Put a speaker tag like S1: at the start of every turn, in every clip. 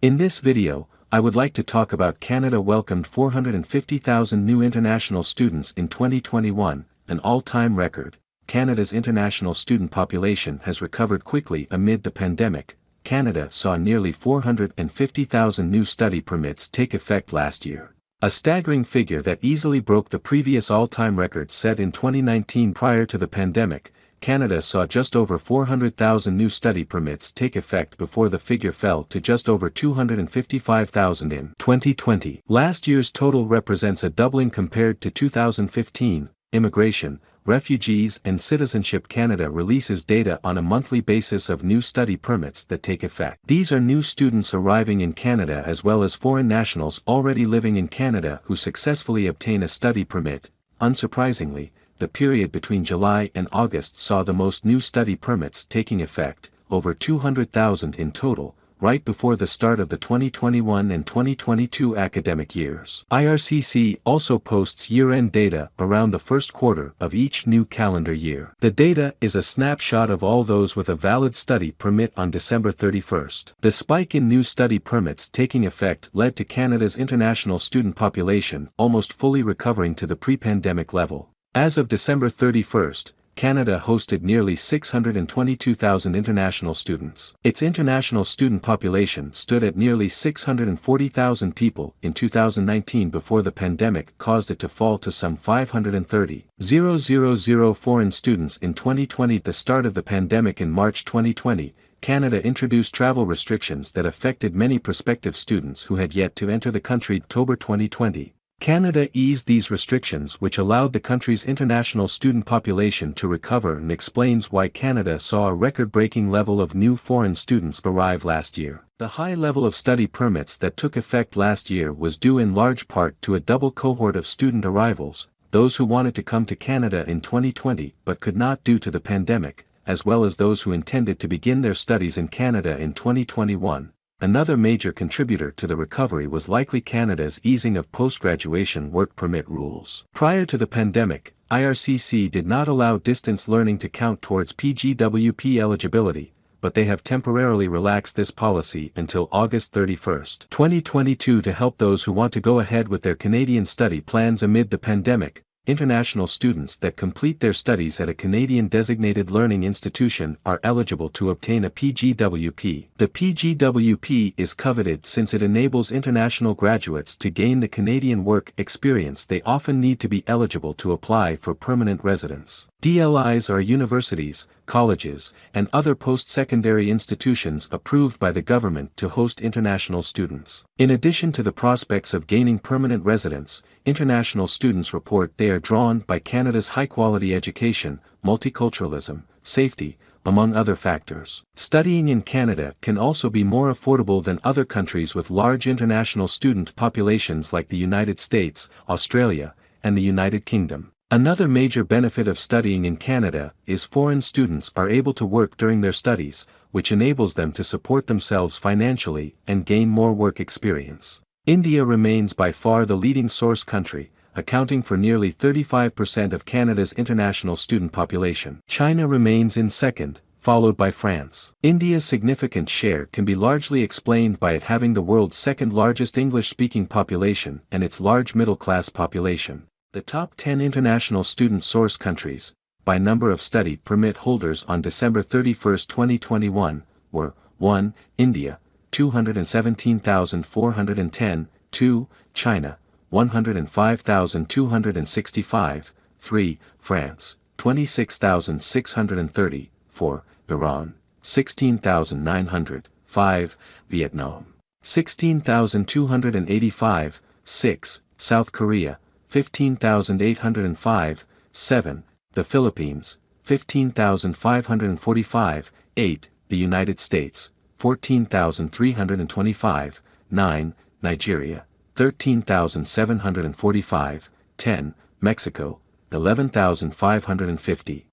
S1: In this video, I would like to talk about Canada welcomed 450,000 new international students in 2021, an all-time record. Canada's international student population has recovered quickly amid the pandemic. Canada saw nearly 450,000 new study permits take effect last year, a staggering figure that easily broke the previous all-time record set in 2019 prior to the pandemic. Canada saw just over 400,000 new study permits take effect before the figure fell to just over 255,000 in 2020. Last year's total represents a doubling compared to 2015. Immigration, Refugees and Citizenship Canada releases data on a monthly basis of new study permits that take effect. These are new students arriving in Canada as well as foreign nationals already living in Canada who successfully obtain a study permit. Unsurprisingly, the period between July and August saw the most new study permits taking effect, over 200,000 in total, right before the start of the 2021 and 2022 academic years. IRCC also posts year-end data around the first quarter of each new calendar year. The data is a snapshot of all those with a valid study permit on December 31st. The spike in new study permits taking effect led to Canada's international student population almost fully recovering to the pre-pandemic level. As of December 31st, Canada hosted nearly 622,000 international students. Its international student population stood at nearly 640,000 people in 2019 before the pandemic caused it to fall to some 530,000 foreign students in 2020. At the start of the pandemic in March 2020, Canada introduced travel restrictions that affected many prospective students who had yet to enter the country. October 2020. Canada eased these restrictions, which allowed the country's international student population to recover, and explains why Canada saw a record-breaking level of new foreign students arrive last year. The high level of study permits that took effect last year was due in large part to a double cohort of student arrivals, those who wanted to come to Canada in 2020 but could not due to the pandemic, as well as those who intended to begin their studies in Canada in 2021. Another major contributor to the recovery was likely Canada's easing of post-graduation work permit rules. Prior to the pandemic, IRCC did not allow distance learning to count towards PGWP eligibility, but they have temporarily relaxed this policy until August 31, 2022 to help those who want to go ahead with their Canadian study plans amid the pandemic. International students that complete their studies at a Canadian designated learning institution are eligible to obtain a PGWP. The PGWP is coveted since it enables international graduates to gain the Canadian work experience they often need to be eligible to apply for permanent residence. DLIs are universities, colleges, and other post-secondary institutions approved by the government to host international students. In addition to the prospects of gaining permanent residence, international students report they are drawn by Canada's high-quality education, multiculturalism, safety, among other factors. Studying in Canada can also be more affordable than other countries with large international student populations like the United States, Australia, and the United Kingdom. Another major benefit of studying in Canada is foreign students are able to work during their studies, which enables them to support themselves financially and gain more work experience. India remains by far the leading source country, accounting for nearly 35% of Canada's international student population. China remains in second, followed by France. India's significant share can be largely explained by it having the world's second largest English-speaking population and its large middle-class population. The top 10 international student source countries, by number of study permit holders on December 31, 2021, were 1. India, 217,410, 2. China, 105,265, 3. France, 26,630, 4. Iran, 16,900, 5. Vietnam, 16,285, 6. South Korea, 15,805, 7. The Philippines, 15,545, 8. The United States, 14,325, 9. Nigeria, 13,745, 10. Mexico, 11,550.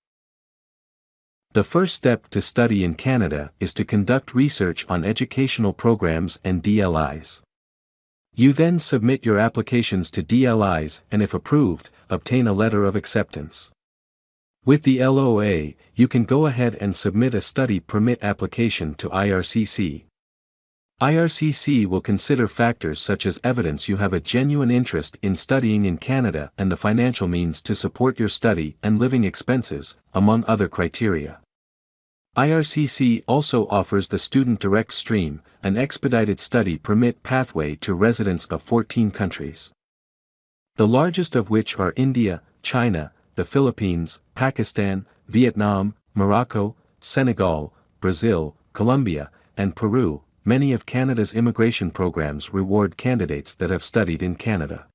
S1: The first step to study in Canada is to conduct research on educational programs and DLIs. You then submit your applications to DLIs and if approved, obtain a letter of acceptance. With the LOA, you can go ahead and submit a study permit application to IRCC. IRCC will consider factors such as evidence you have a genuine interest in studying in Canada and the financial means to support your study and living expenses, among other criteria. IRCC also offers the Student Direct Stream, an expedited study permit pathway to residents of 14 countries. The largest of which are India, China, the Philippines, Pakistan, Vietnam, Morocco, Senegal, Brazil, Colombia, and Peru. Many of Canada's immigration programs reward candidates that have studied in Canada.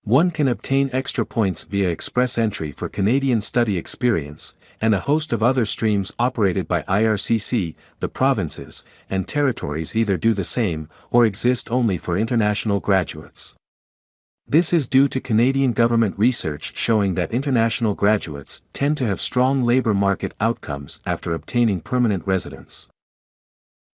S1: One can obtain extra points via express entry for Canadian study experience, and a host of other streams operated by IRCC. The provinces and territories either do the same or exist only for international graduates. This is due to Canadian government research showing that international graduates tend to have strong labor market outcomes after obtaining permanent residence.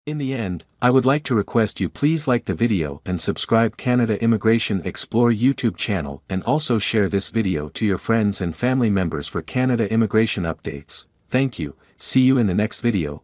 S1: In the end, I would like to request you please like the video and subscribe Canada Immigration Explore YouTube channel, and also share this video to your friends and family members for Canada immigration updates. Thank you. See you in the next video.